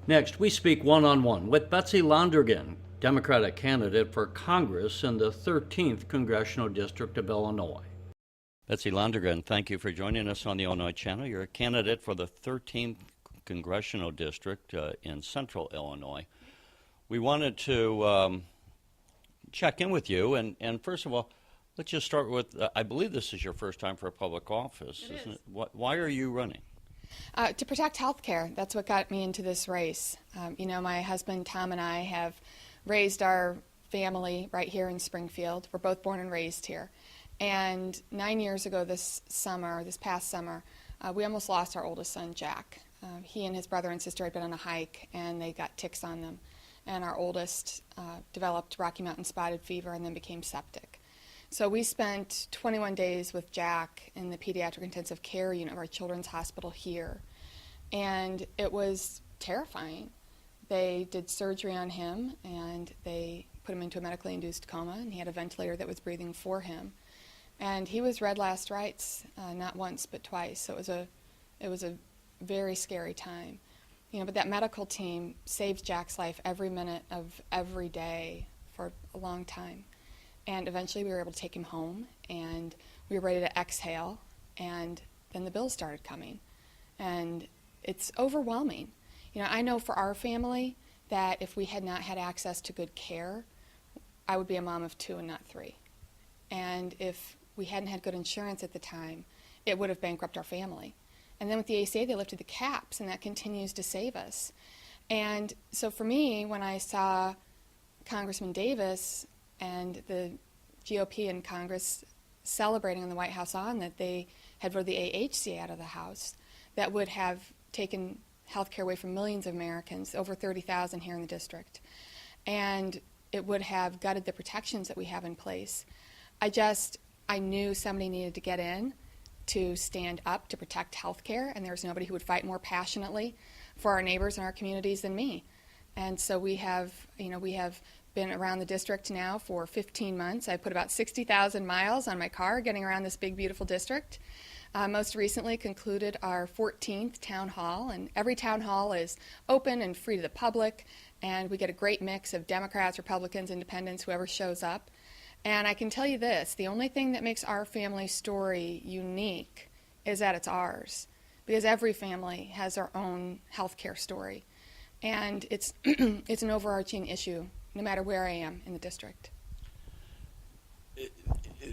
Next, we speak one-on-one with Betsy Londrigan, Democratic candidate for Congress in the 13th Congressional District of Illinois. Betsy Londrigan, thank you for joining us on the Illinois Channel. You're a candidate for the 13th Congressional District in Central Illinois. We wanted to check in with you, and first of all, let's just start with, I believe this is your first time for a public office, isn't it? Why are you running? To protect health care. That's what got me into this race. My husband Tom and I have raised our family right here in Springfield. We're both born and raised here. And 9 years ago this past summer, we almost lost our oldest son, Jack. He and his brother and sister had been on a hike and they got ticks on them. And our oldest developed Rocky Mountain spotted fever and then became septic. So we spent 21 days with Jack in the pediatric intensive care unit of our children's hospital here. And it was terrifying. They did surgery on him and they put him into a medically induced coma, and he had a ventilator that was breathing for him. And he was read last rites, not once but twice. So it was a very scary time. But that medical team saved Jack's life every minute of every day for a long time. And eventually we were able to take him home, and we were ready to exhale, and then the bills started coming. And it's overwhelming. I know for our family that if we had not had access to good care, I would be a mom of 2 and not 3. And if we hadn't had good insurance at the time, it would have bankrupted our family. And then with the ACA, they lifted the caps, and that continues to save us. And so for me, when I saw Congressman Davis and the GOP in Congress celebrating on the White House lawn that they had voted the AHCA out of the House, that would have taken health care away from millions of Americans, over 30,000 here in the district, and it would have gutted the protections that we have in place. I knew somebody needed to get in to stand up to protect health care, and there was nobody who would fight more passionately for our neighbors and our communities than me. And so we have been around the district now for 15 months. I put about 60,000 miles on my car getting around this big, beautiful district. Most recently concluded our 14th town hall, and every town hall is open and free to the public, and we get a great mix of Democrats, Republicans, Independents, whoever shows up. And I can tell you this, the only thing that makes our family story unique is that it's ours, because every family has their own health care story. And it's an overarching issue, no matter where I am in the district.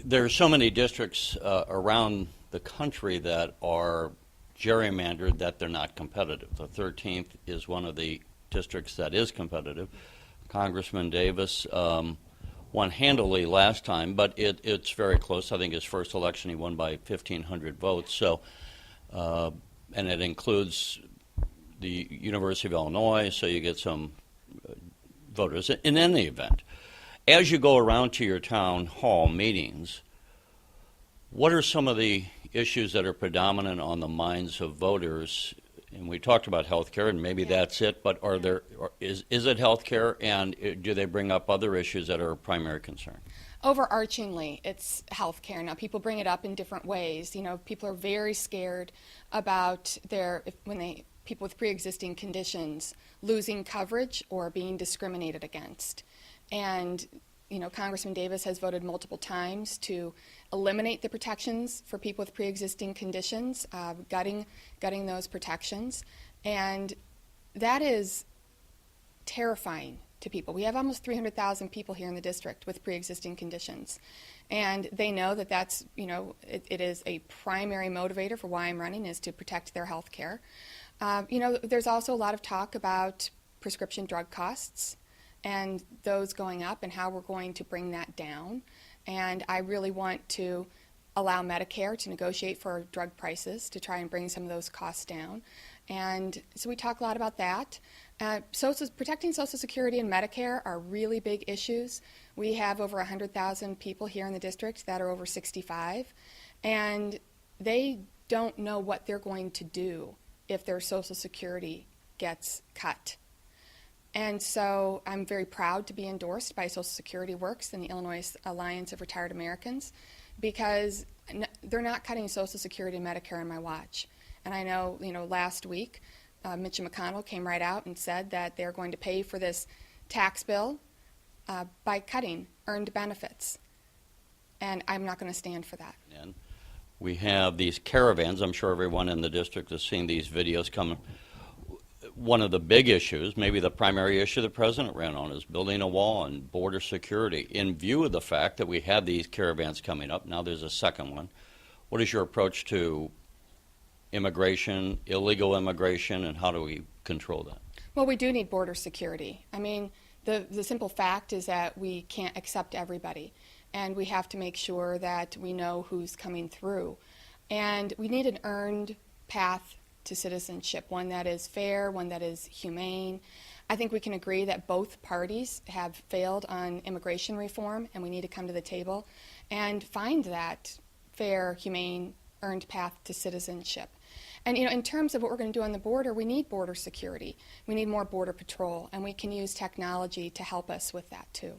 There are so many districts around the country that are gerrymandered that they're not competitive. The 13th is one of the districts that is competitive. Congressman Davis won handily last time, but it's very close. I think his first election he won by 1,500 votes. So, and it includes the University of Illinois, so you get some voters. In any event, as you go around to your town hall meetings, what are some of the issues that are predominant on the minds of voters? And we talked about health care, and maybe that's it, but is it health care, and do they bring up other issues that are a primary concern? Overarchingly, it's health care. Now, people bring it up in different ways. People are very scared about people with pre-existing conditions losing coverage or being discriminated against. And Congressman Davis has voted multiple times to eliminate the protections for people with pre-existing conditions, gutting those protections. And that is terrifying to people. We have almost 300,000 people here in the district with pre-existing conditions. And they know that that's, it is a primary motivator for why I'm running, is to protect their health care. There's also a lot of talk about prescription drug costs and those going up and how we're going to bring that down. And I really want to allow Medicare to negotiate for drug prices to try and bring some of those costs down. And so we talk a lot about that. Protecting Social Security and Medicare are really big issues. We have over 100,000 people here in the district that are over 65, and they don't know what they're going to do if their Social Security gets cut. And so I'm very proud to be endorsed by Social Security Works and the Illinois Alliance of Retired Americans, because they're not cutting Social Security and Medicare on my watch. And I know, last week Mitch McConnell came right out and said that they're going to pay for this tax bill by cutting earned benefits. And I'm not going to stand for that. And we have these caravans. I'm sure everyone in the district has seen these videos coming. One of the big issues, maybe the primary issue the president ran on, is building a wall and border security. In view of the fact that we have these caravans coming up, now there's a second one. What is your approach to immigration, illegal immigration, and how do we control that? Well, we do need border security. I mean, the simple fact is that we can't accept everybody, and we have to make sure that we know who's coming through. And we need an earned path to citizenship, one that is fair, one that is humane. I think we can agree that both parties have failed on immigration reform, and we need to come to the table and find that fair, humane, earned path to citizenship. And in terms of what we're going to do on the border, we need border security. We need more border patrol, and we can use technology to help us with that too.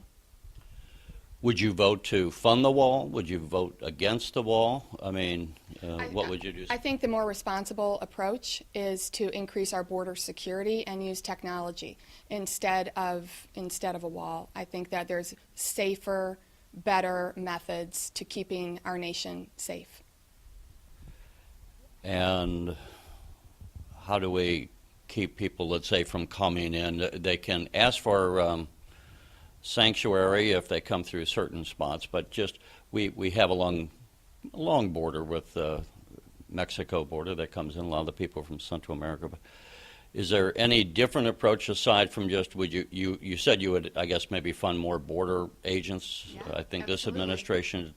Would you vote to fund the wall? Would you vote against the wall? I mean, what would you do? I think the more responsible approach is to increase our border security and use technology instead of a wall. I think that there's safer, better methods to keeping our nation safe. And how do we keep people, let's say, from coming in? They can ask for sanctuary if they come through certain spots, but just we have a long border with the Mexico border that comes in, a lot of the people from Central America. But is there any different approach aside from just, would you said you would, I guess, maybe fund more border agents? Yeah, I think absolutely. this administration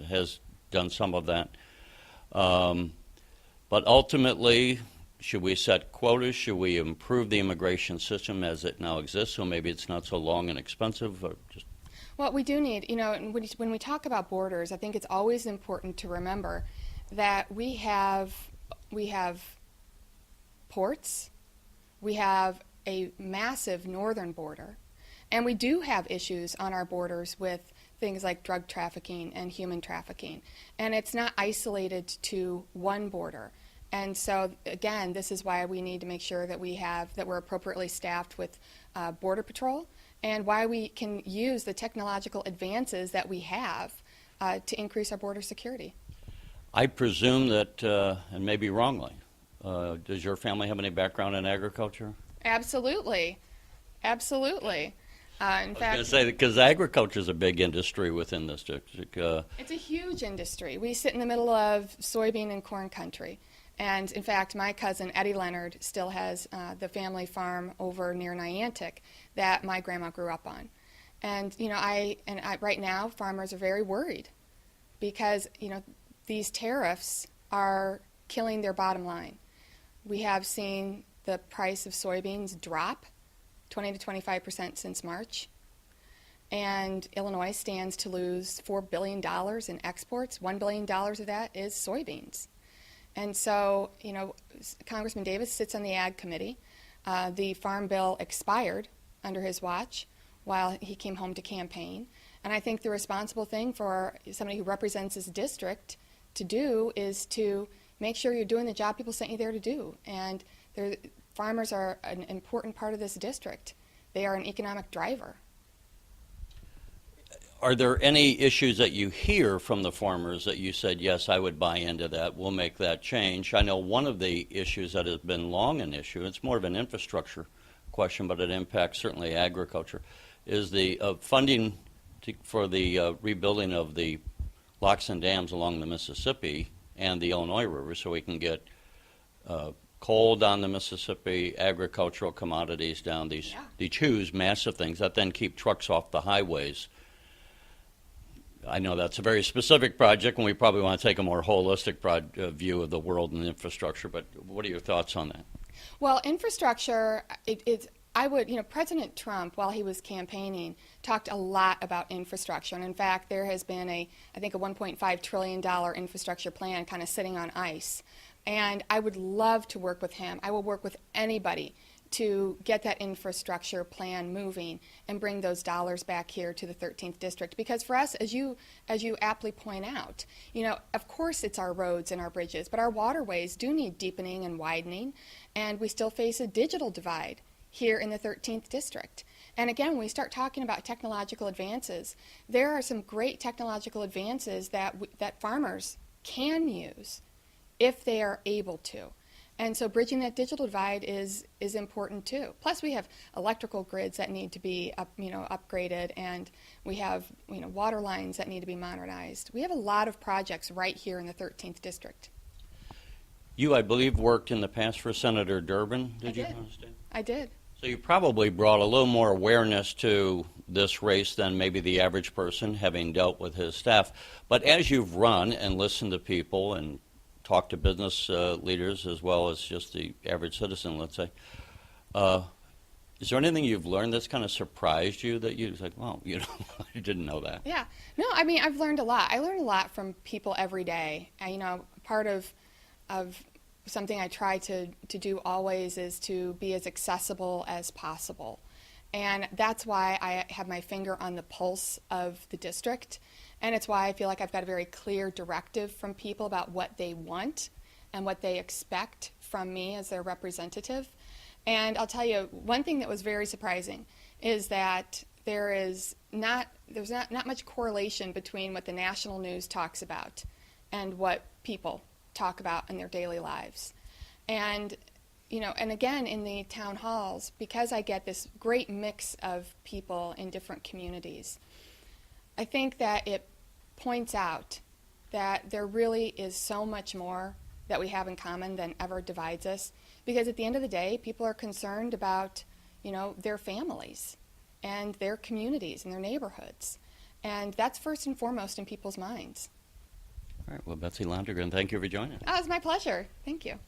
has done some of that. But ultimately, should we set quotas? Should we improve the immigration system as it now exists so maybe it's not so long and expensive? Or just Well, we do need, when we talk about borders, I think it's always important to remember that we have ports, we have a massive northern border, and we do have issues on our borders with things like drug trafficking and human trafficking. And it's not isolated to one border. And so, again, this is why we need to make sure that we're appropriately staffed with Border Patrol, and why we can use the technological advances that we have to increase our border security. I presume that, and maybe wrongly, does your family have any background in agriculture? Absolutely. Absolutely. In I was fact, going to say, because agriculture is a big industry within this district. it's a huge industry. We sit in the middle of soybean and corn country. And in fact, my cousin Eddie Leonard still has the family farm over near Niantic that my grandma grew up on. And right now, farmers are very worried because these tariffs are killing their bottom line. We have seen the price of soybeans drop 20 to 25% since March. And Illinois stands to lose $4 billion in exports. $1 billion of that is soybeans. And so, Congressman Davis sits on the Ag Committee. The Farm Bill expired under his watch while he came home to campaign. And I think the responsible thing for somebody who represents his district to do is to make sure you're doing the job people sent you there to do. And farmers are an important part of this district. They are an economic driver. Are there any issues that you hear from the farmers that you said, yes, I would buy into that, we'll make that change? I know one of the issues that has been long an issue, it's more of an infrastructure question, but it impacts certainly agriculture, is the funding for the rebuilding of the locks and dams along the Mississippi and the Illinois River so we can get coal down the Mississippi, agricultural commodities down these huge, massive things that then keep trucks off the highways. I know that's a very specific project, and we probably want to take a more holistic view of the world and infrastructure, but what are your thoughts on that? Well, infrastructure, President Trump, while he was campaigning, talked a lot about infrastructure. And in fact, there has been I think a $1.5 trillion infrastructure plan kind of sitting on ice. And I would love to work with him. I will work with anybody to get that infrastructure plan moving and bring those dollars back here to the 13th district. Because for us, as you aptly point out, of course it's our roads and our bridges, but our waterways do need deepening and widening, and we still face a digital divide here in the 13th district. And again, when we start talking about technological advances, there are some great technological advances that farmers can use if they are able to. And so bridging that digital divide is important too. Plus we have electrical grids that need to be upgraded, and we have water lines that need to be modernized. We have a lot of projects right here in the 13th district. You, I believe, worked in the past for Senator Durbin, did you? I did. So you probably brought a little more awareness to this race than maybe the average person, having dealt with his staff. But as you've run and listened to people and talked to business leaders as well as just the average citizen, let's say, is there anything you've learned that's kind of surprised you that you was like, well, I didn't know that? Yeah. No, I mean, I've learned a lot. I learn a lot from people every day. Part of something I try to do always is to be as accessible as possible. And that's why I have my finger on the pulse of the district. And it's why I feel like I've got a very clear directive from people about what they want and what they expect from me as their representative. And I'll tell you, one thing that was very surprising is that there's not much correlation between what the national news talks about and what people talk about in their daily lives. And and again, in the town halls, because I get this great mix of people in different communities, I think that it points out that there really is so much more that we have in common than ever divides us. Because at the end of the day, people are concerned about, their families and their communities and their neighborhoods. And that's first and foremost in people's minds. All right. Well, Betsy Londrigan, thank you for joining us. Oh, it's my pleasure. Thank you.